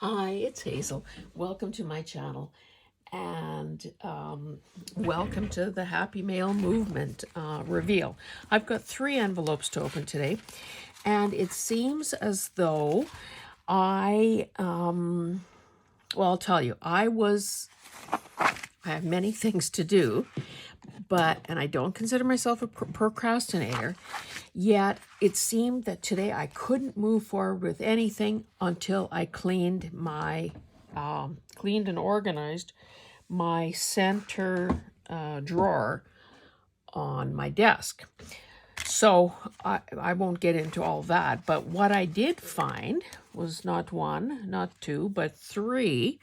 Hi, it's Hazel. Welcome to my channel and welcome to the Happy Mail Movement reveal. I've got 3 envelopes to open today, and it seems as though well, I'll tell you, I have many things to do, and I don't consider myself a procrastinator. Yet it seemed that today I couldn't move forward with anything until I cleaned and organized my center drawer on my desk. So I won't get into all that, but what I did find was not 1, not 2, but 3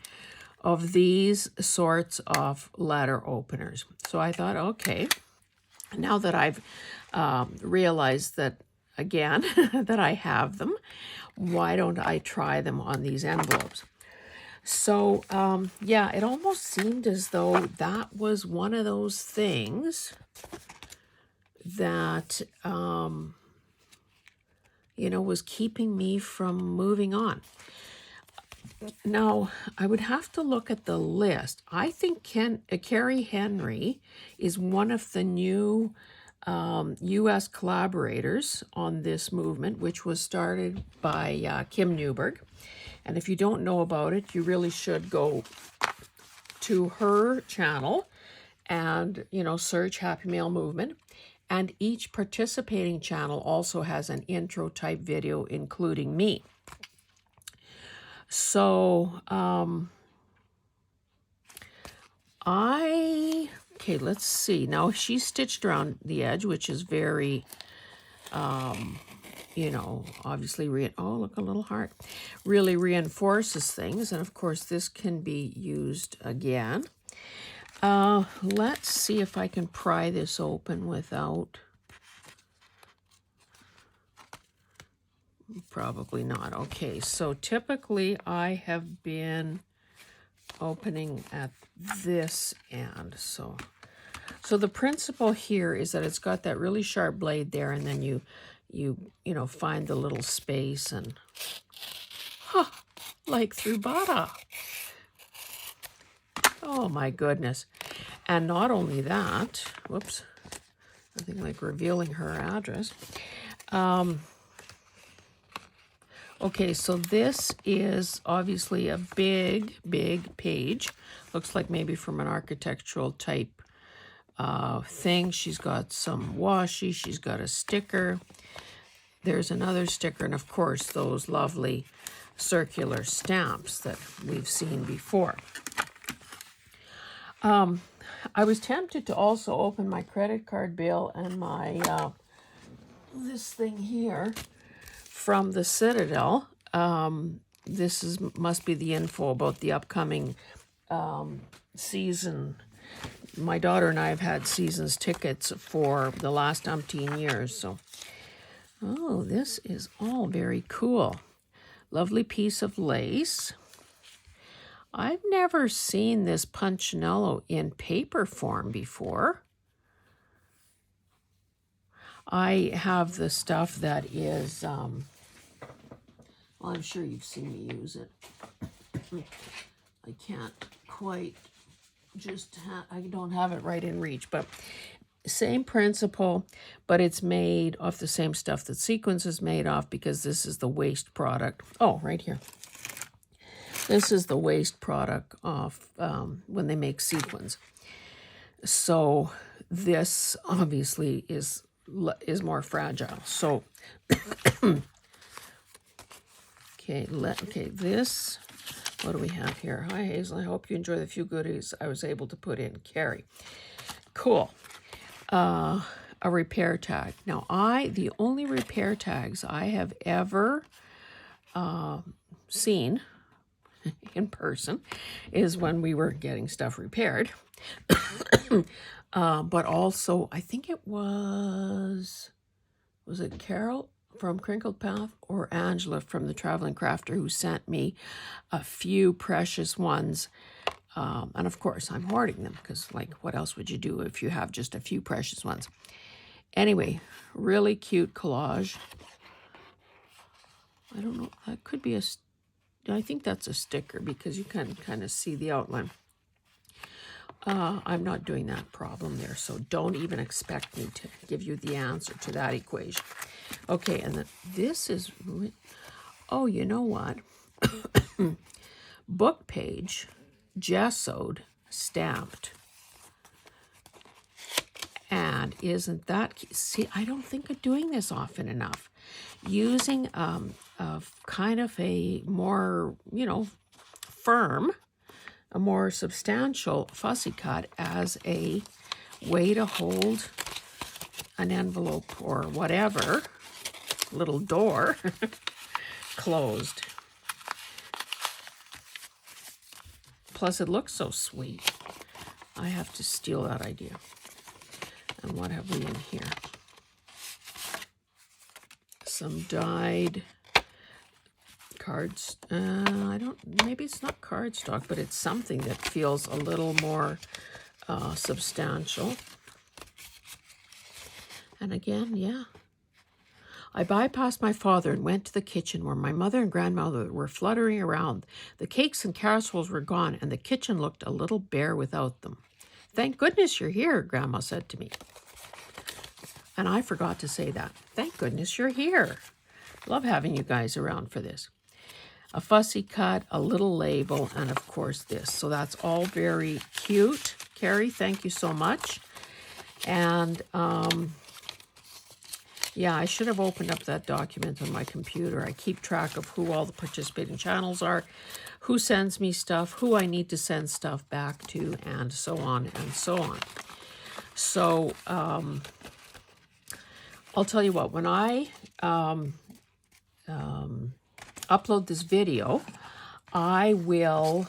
of these sorts of letter openers. So I thought, okay, now that I've realized that, again, that I have them, why don't I try them on these envelopes? So, yeah, it almost seemed as though that was one of those things that, was keeping me from moving on. Now, I would have to look at the list. I think Carrie Henry is one of the new U.S. collaborators on this movement, which was started by Kim Newberg. And if you don't know about it, you really should go to her channel and, search Happy Mail Movement. And each participating channel also has an intro type video, including me. So, okay, let's see. Now she's stitched around the edge, which is very, obviously, oh, look, a little heart. Really reinforces things. And of course, this can be used again. Let's see if I can pry this open without, probably not. Okay, so typically I have been opening at this end. So the principle here is that it's got that really sharp blade there, and then you find the little space and, like through butter. Oh my goodness. And not only that, whoops, nothing like revealing her address. Okay, so this is obviously a big, big page. Looks like maybe from an architectural type thing. She's got some washi. She's got a sticker. There's another sticker. And of course, those lovely circular stamps that we've seen before. I was tempted to also open my credit card bill and my, this thing here from the Citadel. This must be the info about the upcoming season. My daughter and I have had seasons tickets for the last umpteen years. So, oh, this is all very cool. Lovely piece of lace. I've never seen this Punchinello in paper form before. I have the stuff that is, well, I'm sure you've seen me use it. I can't quite I don't have it right in reach, but same principle, but it's made off the same stuff that Sequins is made off, because this is the waste product. Oh, right here. This is the waste product of when they make Sequins. So this obviously is more fragile. So, okay, this, what do we have here? Hi, Hazel. I hope you enjoy the few goodies I was able to put in. Carrie. Cool. A repair tag. Now, the only repair tags I have ever seen in person is when we were getting stuff repaired. But also, I think it was it Carol from Crinkled Path or Angela from the Traveling Crafter who sent me a few precious ones. And of course, I'm hoarding them because, like, what else would you do if you have just a few precious ones? Anyway, really cute collage. I don't know. That could be a I think that's a sticker because you can kind of see the outline. I'm not doing that problem there, so don't even expect me to give you the answer to that equation. Okay, and then this is, oh, you know what? Book page, gessoed, stamped. And isn't that, see, I don't think of doing this often enough. Using kind of a more, firm, a more substantial fussy cut as a way to hold an envelope or whatever, little door, closed. Plus it looks so sweet. I have to steal that idea. And what have we in here? Some dyed cards. Maybe it's not cardstock, but it's something that feels a little more substantial. And again, yeah. I bypassed my father and went to the kitchen where my mother and grandmother were fluttering around. The cakes and casseroles were gone, and the kitchen looked a little bare without them. Thank goodness you're here, Grandma said to me. And I forgot to say that. Thank goodness you're here. Love having you guys around for this. A fussy cut, a little label, and of course this. So that's all very cute. Carrie, thank you so much. And yeah, I should have opened up that document on my computer. I keep track of who all the participating channels are, who sends me stuff, who I need to send stuff back to, and so on and so on. So I'll tell you what, when I upload this video, I will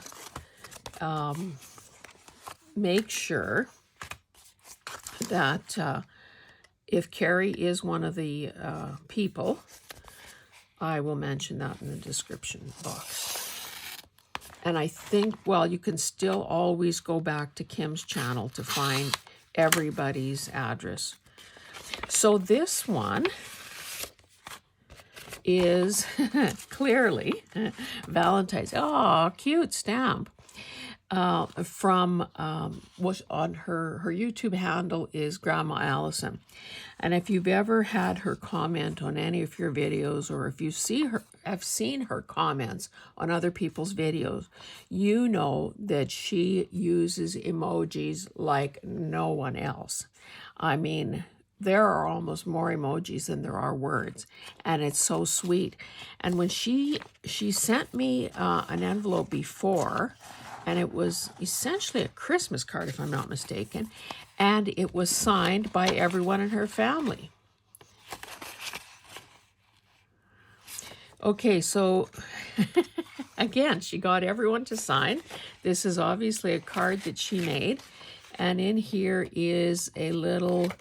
make sure that if Carrie is one of the people, I will mention that in the description box. And I think, well, you can still always go back to Kim's channel to find everybody's address. So this one is clearly Valentine's. Oh, cute stamp. From was on her YouTube handle is Grandma Allison. And if you've ever had her comment on any of your videos, or if you have seen her comments on other people's videos, you know that she uses emojis like no one else. I mean, there are almost more emojis than there are words, and it's so sweet. And when she sent me an envelope before, and it was essentially a Christmas card, if I'm not mistaken, and it was signed by everyone in her family. Okay, so again, she got everyone to sign. This is obviously a card that she made, and in here is a little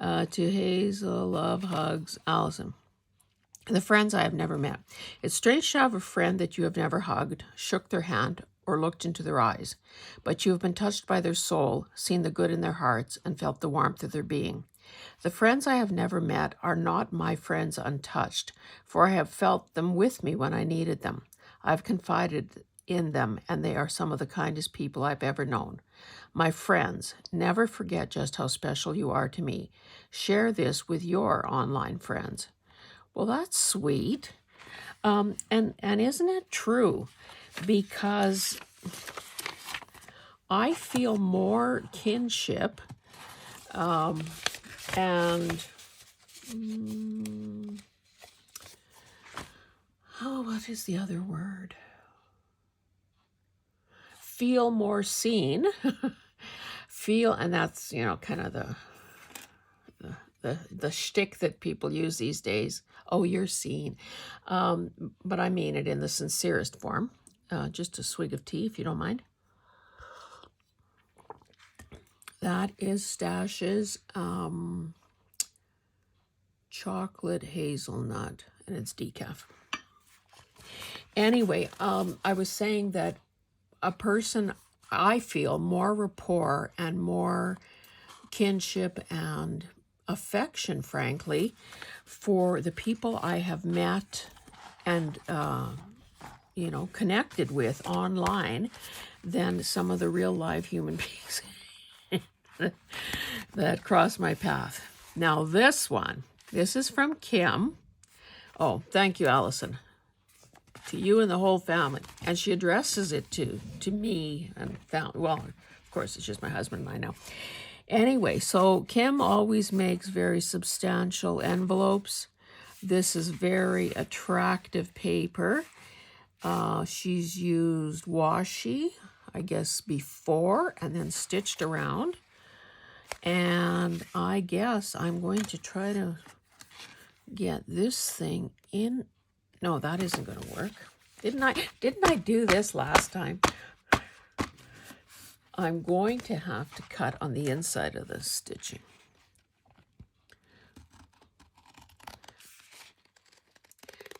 to Hazel, love, hugs, Allison. The friends I have never met. It's strange to have a friend that you have never hugged, shook their hand, or looked into their eyes, but you have been touched by their soul, seen the good in their hearts, and felt the warmth of their being. The friends I have never met are not my friends untouched, for I have felt them with me when I needed them. I have confided in them, and they are some of the kindest people I've ever known. My friends, never forget just how special you are to me. Share this with your online friends. Well, that's sweet. And isn't it true? Because I feel more kinship and what is the other word? Feel more seen. Feel, and that's, kind of the shtick that people use these days. Oh, you're seen. But I mean it in the sincerest form. Just a swig of tea, if you don't mind. That is Stash's chocolate hazelnut, and it's decaf. Anyway, I was saying that a person, I feel more rapport and more kinship and affection, frankly, for the people I have met and connected with online than some of the real live human beings that cross my path. Now this is from Kim. Oh, thank you, Allison. To you and the whole family. And she addresses it to me and well, of course, it's just my husband and I now. Anyway, so Kim always makes very substantial envelopes. This is very attractive paper. She's used washi, I guess, before and then stitched around. And I guess I'm going to try to get this thing in. No, that isn't going to work. Didn't I do this last time? I'm going to have to cut on the inside of the stitching.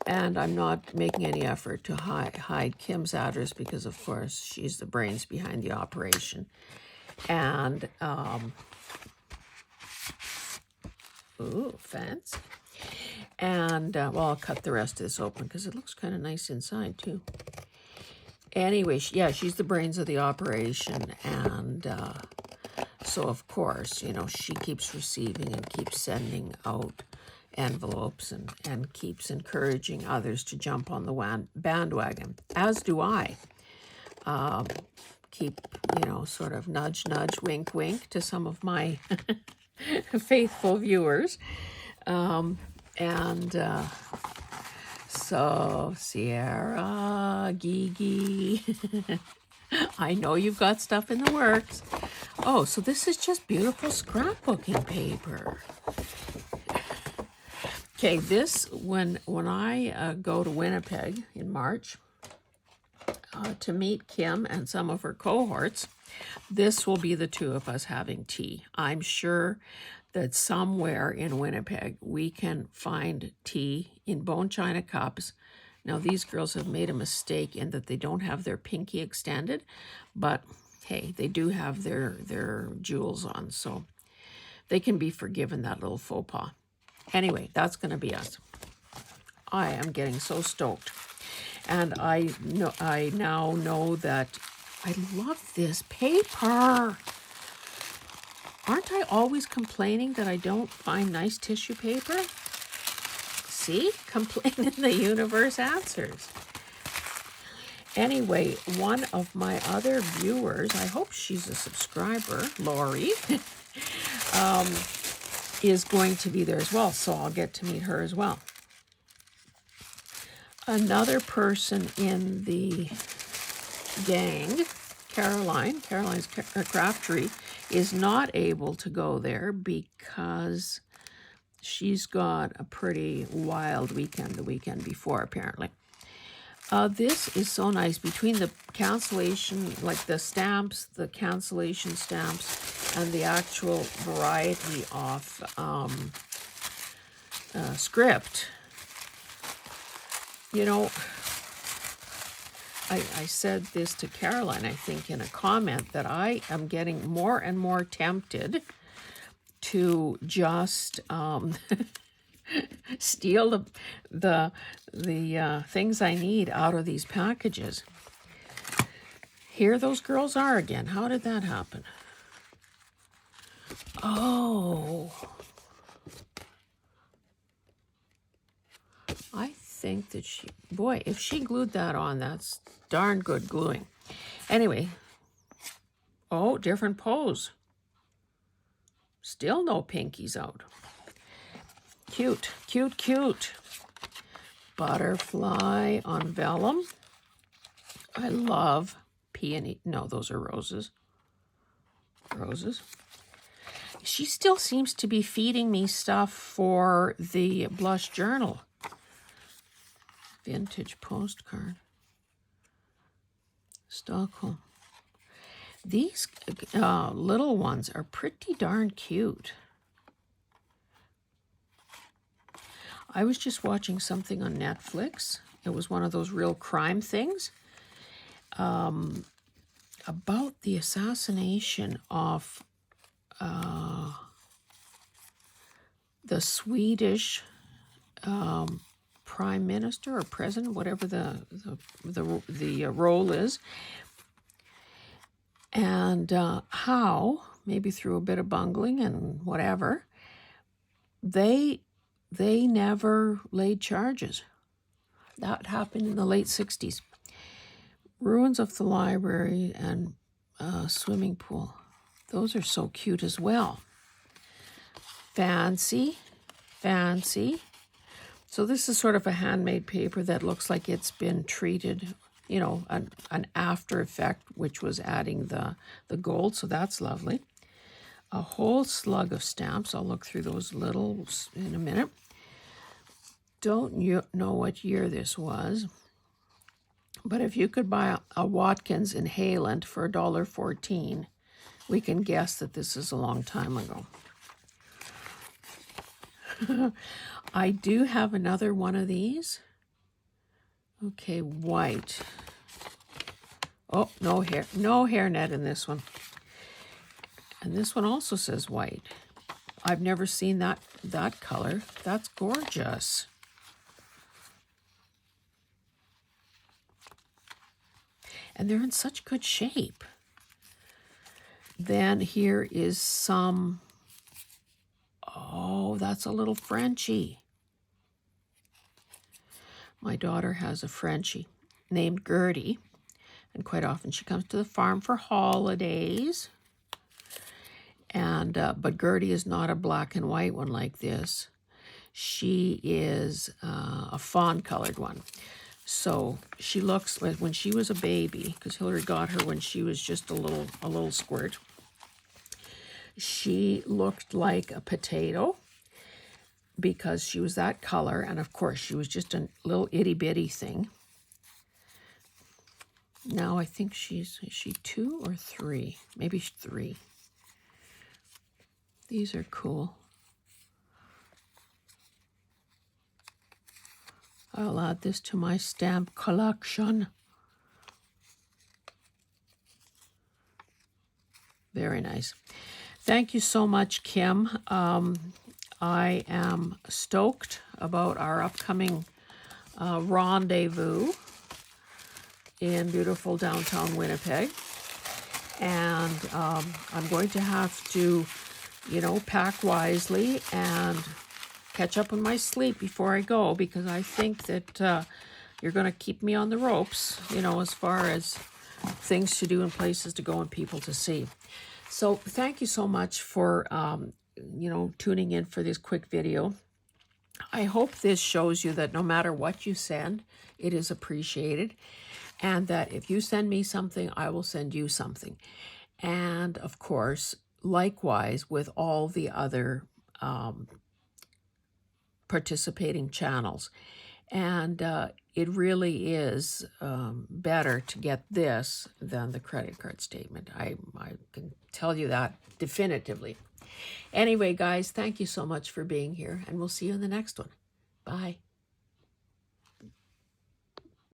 And I'm not making any effort to hide Kim's address because, of course, she's the brains behind the operation. And, ooh, fancy. And, well, I'll cut the rest of this open because it looks kind of nice inside, too. Anyway, she's the brains of the operation. And so, of course, she keeps receiving and keeps sending out envelopes and keeps encouraging others to jump on the bandwagon, as do I. Keep, sort of nudge, nudge, wink, wink to some of my faithful viewers. So, Sierra, Gigi, I know you've got stuff in the works. Oh, so this is just beautiful scrapbooking paper. Okay, this, when I go to Winnipeg in March to meet Kim and some of her cohorts, this will be the two of us having tea. I'm sure that somewhere in Winnipeg we can find tea in bone china cups. Now, these girls have made a mistake in that they don't have their pinky extended, but hey, they do have their jewels on, so they can be forgiven that little faux pas. Anyway, that's going to be us. I am getting so stoked. And I now know that I love this paper. Aren't I always complaining that I don't find nice tissue paper? See? Complaining the universe answers. Anyway, one of my other viewers, I hope she's a subscriber, Lori, is going to be there as well, so I'll get to meet her as well. Another person in the gang, Caroline's Craftery, is not able to go there because she's got a pretty wild weekend the weekend before, apparently. This is so nice. Between the cancellation, like the stamps, the cancellation stamps, and the actual variety of script, I said this to Caroline, I think, in a comment, that I am getting more and more tempted to just steal the things I need out of these packages. Here those girls are again. How did that happen? Oh. I think that boy, if she glued that on, that's darn good gluing. Anyway. Oh, different pose. Still no pinkies out. Cute, cute, cute. Butterfly on vellum. I love peony. No, those are roses. Roses. She still seems to be feeding me stuff for the blush journal. Vintage postcard. Stockholm. These little ones are pretty darn cute. I was just watching something on Netflix. It was one of those real crime things about the assassination of the Swedish prime minister or president, whatever the role is, and how, maybe through a bit of bungling and whatever, they never laid charges. That happened in the late 60s. Ruins of the library and swimming pool. Those are so cute as well. Fancy, fancy. So this is sort of a handmade paper that looks like it's been treated, you know, an after effect, which was adding the gold. So that's lovely. A whole slug of stamps. I'll look through those little in a minute. Don't know what year this was, but if you could buy a Watkins in Hayland for $1.14, we can guess that this is a long time ago. I do have another one of these. Okay, white. Oh, no hairnet in this one. And this one also says white. I've never seen that color. That's gorgeous. And they're in such good shape. Then here is some, oh, that's a little Frenchie. My daughter has a Frenchie named Gertie, and quite often she comes to the farm for holidays. And but Gertie is not a black and white one like this. She is a fawn-colored one. So she looks like when she was a baby, because Hillary got her when she was just a little squirt. She looked like a potato because she was that color, and of course she was just a little itty bitty thing. Now I think is she 2 or 3? Maybe 3. These are cool. I'll add this to my stamp collection. Very nice. Thank you so much, Kim. I am stoked about our upcoming rendezvous in beautiful downtown Winnipeg. And I'm going to have to, you know, pack wisely and catch up on my sleep before I go, because I think that you're going to keep me on the ropes, you know, as far as things to do and places to go and people to see. So thank you so much for, you know, tuning in for this quick video. I hope this shows you that no matter what you send, it is appreciated. And that if you send me something, I will send you something. And of course, likewise with all the other participating channels. And it really is better to get this than the credit card statement. I can tell you that definitively. Anyway, guys, thank you so much for being here, and we'll see you in the next one. Bye.